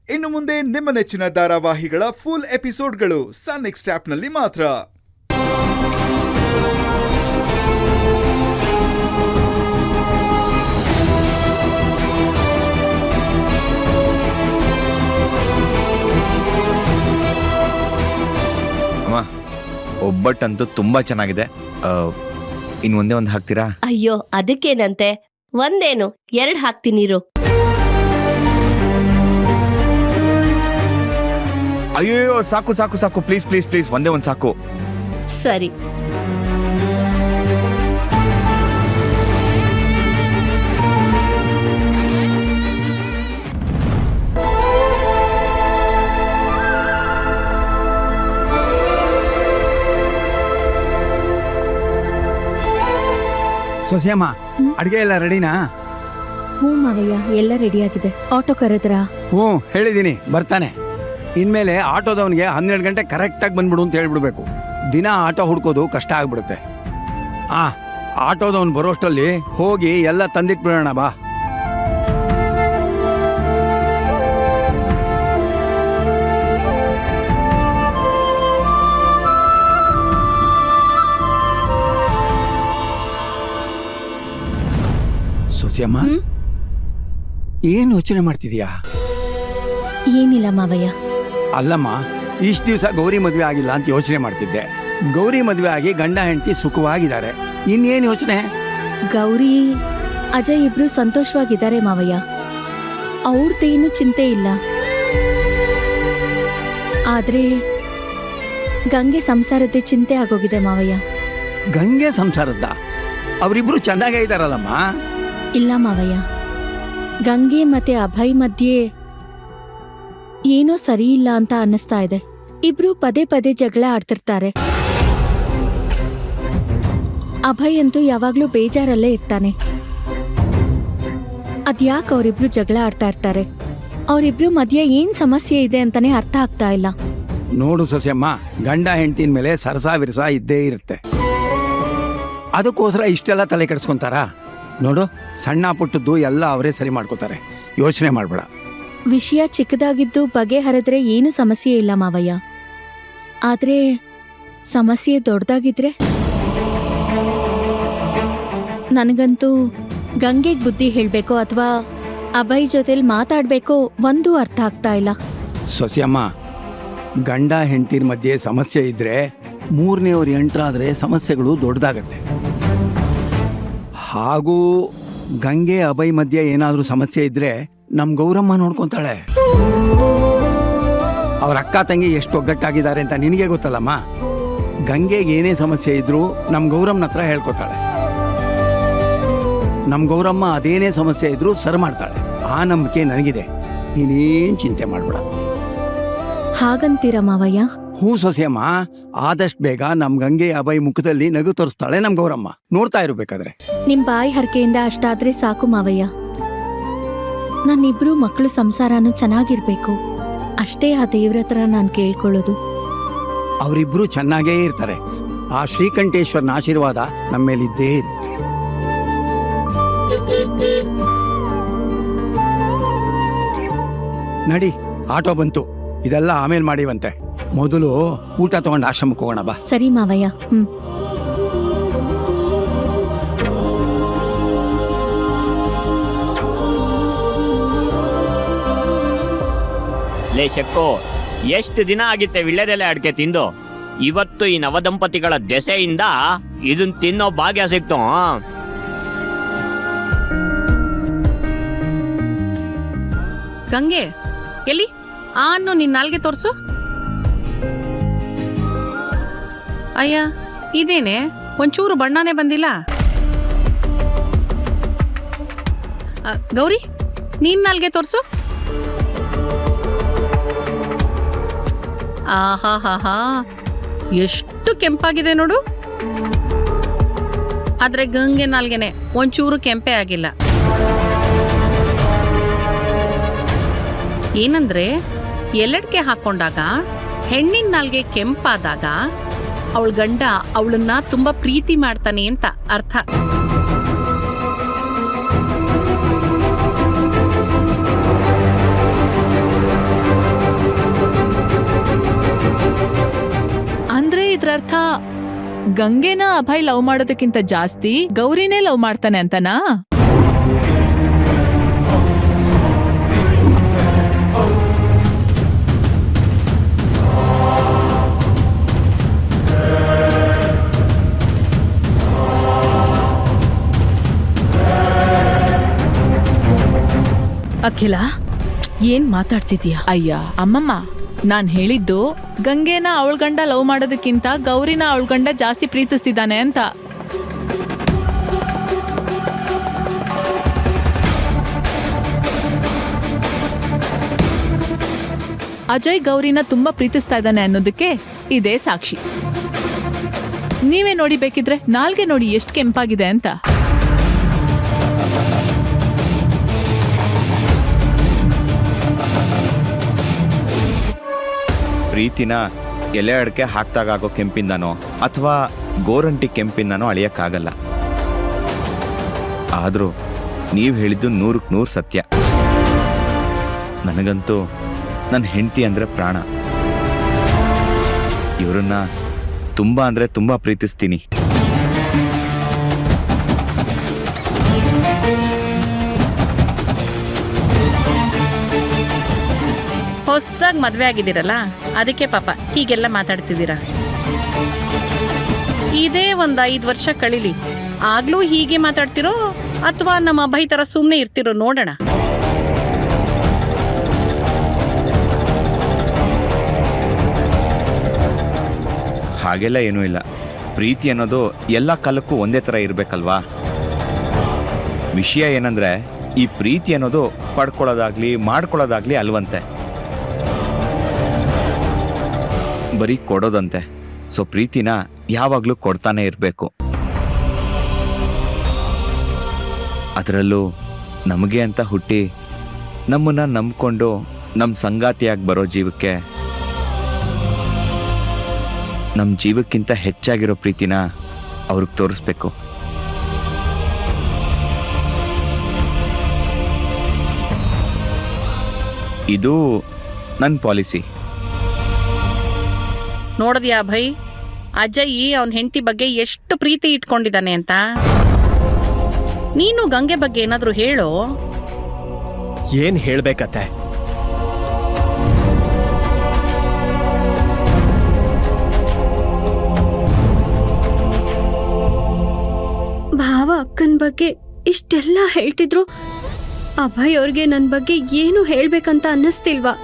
ಇನ್ನು ಮುಂದೆ ನಿಮ್ಮ ನೆಚ್ಚಿನ ಧಾರಾವಾಹಿಗಳ ಫುಲ್ ಎಪಿಸೋಡ್ಗಳು ಸನ್ ನೆಕ್ಸ್ಟ್ ಆಪ್ನಲ್ಲಿ ಮಾತ್ರ. ಒಬ್ಬಟ್ಟಂತೂ ತುಂಬಾ ಚೆನ್ನಾಗಿದೆ. ಇನ್ ಒಂದೇ ಒಂದು ಹಾಕ್ತೀರಾ? ಅಯ್ಯೋ ಅದಕ್ಕೇನಂತೆ, ಒಂದೇನು 2 ಹಾಕ್ತೀನಿರು. ಅಯ್ಯೋ ಸಾಕು ಸಾಕು ಸಾಕು, ಪ್ಲೀಸ್ ಪ್ಲೀಸ್ ಪ್ಲೀಸ್, ಒಂದೇ ಒಂದು ಸಾಕು. ಸರಿ. ಸೊಸೆಯಮ್ಮ, ಅಡಿಗೆ ಎಲ್ಲ ರೆಡಿನಾ? ಹ್ಞೂ ಮಾವಯ್ಯ, ಎಲ್ಲ ರೆಡಿ ಆಗಿದೆ. ಆಟೋ ಕರೆದ್ರಾ? ಹ್ಞೂ ಹೇಳಿದ್ದೀನಿ, ಬರ್ತಾನೆ. ಇನ್ಮೇಲೆ ಆಟೋದವನಿಗೆ 12 ಗಂಟೆ ಕರೆಕ್ಟಾಗಿ ಬಂದ್ಬಿಡು ಅಂತ ಹೇಳ್ಬಿಡ್ಬೇಕು. ದಿನ ಆಟೋ ಹುಡ್ಕೋದು ಕಷ್ಟ ಆಗ್ಬಿಡುತ್ತೆ. ಆಟೋದವನು ಬರೋಷ್ಟರಲ್ಲಿ ಹೋಗಿ ಎಲ್ಲ ತಂದಿಟ್ಬಿಡೋಣ ಬಾ. ಸೊಸೆಯಮ್ಮ, ಏನು ಯೋಚನೆ ಮಾಡ್ತಿದೀಯಾ? ಏನಿಲ್ಲ ಮಾವಯ್ಯ. ಅಲ್ಲಮ್ಮ, ಇಷ್ಟು ದಿವಸ ಗೌರಿ ಮದುವೆ ಆಗಿಲ್ಲ ಅಂತ ಯೋಚನೆ ಮಾಡ್ತಿದ್ದೆ. ಗೌರಿ ಮದುವೆ ಆಗಿ ಗಂಡ ಹೆಂಡತಿ ಸುಖವಾಗಿದ್ದಾರೆ. ಇನ್ನೇನು ಯೋಚನೆ? ಗೌರಿ ಅಜಯ್ ಇಬ್ರು ಸಂತೋಷವಾಗಿದ್ದಾರೆ ಮಾವಯ್ಯ. ಅವ್ರದ್ದೇನು ಚಿಂತೆ ಇಲ್ಲ. ಆದ್ರೆ ಗಂಗೆ ಸಂಸಾರದ್ದೇ ಚಿಂತೆ ಆಗೋಗಿದೆ ಮಾವಯ್ಯ. ಗಂಗೆ ಸಂಸಾರದ್ದ? ಅವರಿಬ್ರು ಚೆನ್ನಾಗೇ ಇದ್ದಾರಲ್ಲಮ್ಮ. ಇಲ್ಲ ಮಾವಯ್ಯ, ಗಂಗೆ ಮತ್ತೆ ಅಭಯ್ ಮಧ್ಯೆ ಏನೋ ಸರಿ ಇಲ್ಲ ಅಂತ ಅನ್ನಿಸ್ತಾ ಇದೆ. ಇಬ್ರು ಪದೇ ಪದೇ ಜಗಳ ಆಡ್ತಿರ್ತಾರೆ. ಅಭಯ್ ಅಂತೂ ಯಾವಾಗ್ಲೂ ಬೇಜಾರಲ್ಲೇ ಇರ್ತಾನೆ. ಅದ್ಯಾಕೆ ಅವರಿಬ್ರು ಜಗಳ ಆಡ್ತಾ ಇರ್ತಾರೆ? ಅವರಿಬ್ರು ಮಧ್ಯೆ ಏನ್ ಸಮಸ್ಯೆ ಇದೆ ಅಂತಾನೆ ಅರ್ಥ ಆಗ್ತಾ ಇಲ್ಲ. ನೋಡು ಸೊಸೆಯಮ್ಮ, ಗಂಡ ಹೆಂಡತಿನ ಮೇಲೆ ಸರಸಾ ವಿರಸ ಇದ್ದೇ ಇರುತ್ತೆ. ಅದಕ್ಕೋಸ್ಕರ ಇಷ್ಟೆಲ್ಲ ತಲೆ ಕೆಡಿಸ್ಕೊಂತಾರ? ನೋಡು, ಸಣ್ಣ ಪುಟ್ಟದ್ದು ಎಲ್ಲ ಅವರೇ ಸರಿ ಮಾಡ್ಕೋತಾರೆ. ಯೋಚನೆ ಮಾಡ್ಬೇಡ. ವಿಷಯ ಚಿಕ್ಕದಾಗಿದ್ದು ಬಗೆಹರಿದ್ರೆ ಏನು ಸಮಸ್ಯೆ ಇಲ್ಲ ಮಾವಯ್ಯ. ಆದ್ರೆ ಸಮಸ್ಯೆ ದೊಡ್ಡದಾಗಿದ್ರೆ? ನನಗಂತೂ ಗಂಗೆಗ್ ಬುದ್ಧಿ ಹೇಳ್ಬೇಕೋ ಅಥವಾ ಅಭಯ್ ಜೊತೆಲಿ ಮಾತಾಡ್ಬೇಕೋ ಒಂದೂ ಅರ್ಥ ಆಗ್ತಾ ಇಲ್ಲ. ಸೊಸೆಯಮ್ಮ, ಗಂಡ ಹೆಂಡತಿರ ಮಧ್ಯೆ ಸಮಸ್ಯೆ ಇದ್ರೆ 3ನೇವ್ರು ಎಂಟ್ರಾದ್ರೆ ಸಮಸ್ಯೆಗಳು ದೊಡ್ಡದಾಗತ್ತೆ. ಹಾಗೂ ಗಂಗೆ ಅಭಯ್ ಮಧ್ಯೆ ಏನಾದರೂ ಸಮಸ್ಯೆ ಇದ್ರೆ ನಮ್ ಗೌರಮ್ಮ ನೋಡ್ಕೊಂತಾಳೆ. ಅವ್ರ ಅಕ್ಕ ತಂಗಿ ಎಷ್ಟು ಒಗ್ಗಟ್ಟಾಗಿದ್ದಾರೆ ಅಂತ ನಿನಗೆ ಗೊತ್ತಲ್ಲಮ್ಮ. ಗಂಗೆಗೆ ಏನೇ ಸಮಸ್ಯೆ ಇದ್ರೂ ನಮ್ ಗೌರಮ್ಮನ ಹತ್ರ ಹೇಳ್ಕೊತಾಳೆ. ನಮ್ ಗೌರಮ್ಮ ಅದೇನೇ ಸಮಸ್ಯೆ ಇದ್ರೂ ಸರಿ ಮಾಡ್ತಾಳೆ. ಆ ನಂಬಿಕೆ ನನಗಿದೆ. ನೀನೇನ್ ಚಿಂತೆ ಮಾಡ್ಬೇಡ. ಹಾಗಂತೀರ ಮಾವಯ್ಯ? ಹೂ ಸೊಸೆಯಮ್ಮ, ಆದಷ್ಟು ಬೇಗ ನಮ್ ಗಂಗೆ ಅಭಯ್ ಮುಖದಲ್ಲಿ ನಗು ತೋರಿಸ್ತಾಳೆ ನಮ್ ಗೌರಮ್ಮ. ನೋಡ್ತಾ ಇರಬೇಕಾದ್ರೆ. ನಿಮ್ ಬಾಯಿ ಹರಕೆಯಿಂದ ಅಷ್ಟಾದ್ರೆ ಸಾಕು ಮಾವಯ್ಯ. ನನ್ನಿಬ್ರು ಮಕ್ಕಳು ಸಂಸಾರನೂ ಚೆನ್ನಾಗಿರ್ಬೇಕು. ಅಷ್ಟೇ ಆ ದೇವ್ರ ಹತ್ರ ನಾನು ಕೇಳ್ಕೊಳ್ಳೋದು. ಅವರಿಬ್ರು ಚೆನ್ನಾಗೇ ಇರ್ತಾರೆ. ಆ ಶ್ರೀಕಂಠೇಶ್ವರನ ಆಶೀರ್ವಾದ ನಮ್ಮ ಮೇಲಿದ್ದೇ ಇರುತ್ತೆ. ನಡಿ, ಆಟೋ ಬಂತು. ಇದೆಲ್ಲ ಆಮೇಲೆ ಮಾಡಿವಂತೆ. ಮೊದಲು ಊಟ ತಗೊಂಡು ಆಶ್ರಮಕ್ಕೆ ಹೋಗೋಣ ಬಾ. ಸರಿ ಮಾವಯ್ಯ. ಲೇ ಶಕ್ಕು, ಎಷ್ಟು ದಿನ ಆಗಿತ್ತೆ ವಿಳ್ಳೆದೆಲೆ ಅಡಿಕೆ ತಿಂದು. ಇವತ್ತು ಈ ನವದಂಪತಿಗಳ ದೆಸೆಯಿಂದ ಇದನ್ ತಿನ್ನೋ ಭಾಗ್ಯ ಸಿಕ್ತು. ಗಂಗೆ, ಎಲ್ಲಿ ಅನ್ನೋ ನಿನ್ ನಾಲ್ಗೆ ತೋರ್ಸು. ಅಯ್ಯ, ಇದೇನೆ ಒಂಚೂರು ಬಣ್ಣನೇ ಬಂದಿಲ್ಲ. ಗೌರಿ, ನೀನ್ ನಾಲ್ಗೆ ತೋರ್ಸು. ಆಹಾ, ಎಷ್ಟು ಕೆಂಪಾಗಿದೆ ನೋಡು. ಆದ್ರೆ ಗಂಗೆ ನಾಲ್ಗೆನೆ ಒಂಚೂರು ಕೆಂಪೆ ಆಗಿಲ್ಲ. ಏನಂದ್ರೆ ಎಲ್ಲಡ್ಕೆ ಹಾಕೊಂಡಾಗ ಹೆಣ್ಣಿನ ನಾಲ್ಗೆ ಕೆಂಪಾದಾಗ ಅವಳ ಗಂಡ ಅವಳನ್ನ ತುಂಬಾ ಪ್ರೀತಿ ಮಾಡ್ತಾನೆ ಅಂತ ಅರ್ಥ. ಗಂಗೆನ ಅಭಯ್ ಲವ್ ಮಾಡೋದಕ್ಕಿಂತ ಜಾಸ್ತಿ ಗೌರಿನೇ ಲವ್ ಮಾಡ್ತಾನೆ ಅಂತನಾ? ಅಖಿಲ, ಏನ್ ಮಾತಾಡ್ತಿದ್ಯಾ? ಅಯ್ಯ ಅಮ್ಮಮ್ಮ, ನಾನ್ ಹೇಳಿದ್ದು ಗಂಗೆನ ಅವಳ ಗಂಡ ಲವ್ ಮಾಡೋದಕ್ಕಿಂತ ಗೌರಿನ ಅವಳ ಗಂಡ ಜಾಸ್ತಿ ಪ್ರೀತಿಸ್ತಿದ್ದಾನೆ ಅಂತ. ಅಜಯ್ ಗೌರಿನ ತುಂಬಾ ಪ್ರೀತಿಸ್ತಾ ಇದ್ದಾನೆ ಅನ್ನೋದಕ್ಕೆ ಇದೇ ಸಾಕ್ಷಿ. ನೀವೇ ನೋಡಿ, ಬೇಕಿದ್ರೆ ನಾಲ್ಗೆ ನೋಡಿ ಎಷ್ಟು ಕೆಂಪಾಗಿದೆ ಅಂತ. ಪ್ರೀತಿನ ಎಲೆ ಅಡಿಕೆ ಹಾಕ್ದಾಗೋ ಕೆಂಪಿಂದನೋ ಅಥವಾ ಗೋರಂಟಿ ಕೆಂಪಿಂದನೋ ಅಳಿಯಕ್ಕಾಗಲ್ಲ. ಆದರೂ ನೀವು ಹೇಳಿದ್ದು 100ಕ್ಕೆ 100 ಸತ್ಯ. ನನಗಂತೂ ನನ್ನ ಹೆಂಡತಿ ಅಂದರೆ ಪ್ರಾಣ. ಇವರನ್ನ ತುಂಬ ಅಂದರೆ ತುಂಬ ಪ್ರೀತಿಸ್ತೀನಿ. ಹೊಸದಾಗಿ ಮದ್ವೆ ಆಗಿದ್ದೀರಲ್ಲ, ಅದಕ್ಕೆ ಪಾಪ ಹೀಗೆಲ್ಲ ಮಾತಾಡ್ತಿದ್ದೀರಾ. ಇದೇ ಒಂದ್ 5 ವರ್ಷ ಕಳೀಲಿ, ಆಗ್ಲೂ ಹೀಗೆ ಮಾತಾಡ್ತಿರೋ ಅಥವಾ ನಮ್ಮ ಅಭಯ್ ತರ ಸುಮ್ಮನೆ ಇರ್ತಿರೋ ನೋಡೋಣ. ಹಾಗೆಲ್ಲ ಏನೂ ಇಲ್ಲ. ಪ್ರೀತಿ ಅನ್ನೋದು ಎಲ್ಲ ಕಾಲಕ್ಕೂ ಒಂದೇ ಥರ ಇರಬೇಕಲ್ವಾ? ವಿಷಯ ಏನಂದರೆ, ಈ ಪ್ರೀತಿ ಅನ್ನೋದು ಪಡ್ಕೊಳ್ಳೋದಾಗ್ಲಿ ಮಾಡ್ಕೊಳ್ಳೋದಾಗ್ಲಿ ಅಲ್ವಂತೆ, ಬರೀ ಕೊಡೋದಂತೆ. ಸೊ ಪ್ರೀತಿನ ಯಾವಾಗಲೂ ಕೊಡ್ತಾನೆ ಇರಬೇಕು. ಅದರಲ್ಲೂ ನಮಗೆ ಅಂತ ಹುಟ್ಟಿ ನಮ್ಮನ್ನು ನಂಬ್ಕೊಂಡು ನಮ್ಮ ಸಂಗಾತಿಯಾಗಿ ಬರೋ ಜೀವಕ್ಕೆ ನಮ್ಮ ಜೀವಕ್ಕಿಂತ ಹೆಚ್ಚಾಗಿರೋ ಪ್ರೀತಿನ ಅವ್ರಿಗೆ ತೋರಿಸ್ಬೇಕು. ಇದು ನನ್ನ ಪಾಲಿಸಿ. ನೋಡಿದ್ಯಾ ಅಭಯ್, ಅಜಯ್ ಅವನ ಹೆಂಡತಿ ಬಗ್ಗೆ ಎಷ್ಟು ಪ್ರೀತಿ ಇಟ್ಕೊಂಡಿದ್ದಾನೆ ಅಂತ. ನೀನು ಗಂಗೆ ಬಗ್ಗೆ ಏನಾದ್ರೂ ಹೇಳೋ. ಏನ್ ಹೇಳ್ಬೇಕತ್ತೆ? ಭಾವ ಅಕ್ಕನ ಬಗ್ಗೆ ಇಷ್ಟೆಲ್ಲ ಹೇಳ್ತಿದ್ರು, ಅಭಯ್ ಅವ್ರಿಗೆ ನನ್ನ ಬಗ್ಗೆ ಏನು ಹೇಳ್ಬೇಕಂತ ಅನ್ನಿಸ್ತಿಲ್ವಾ?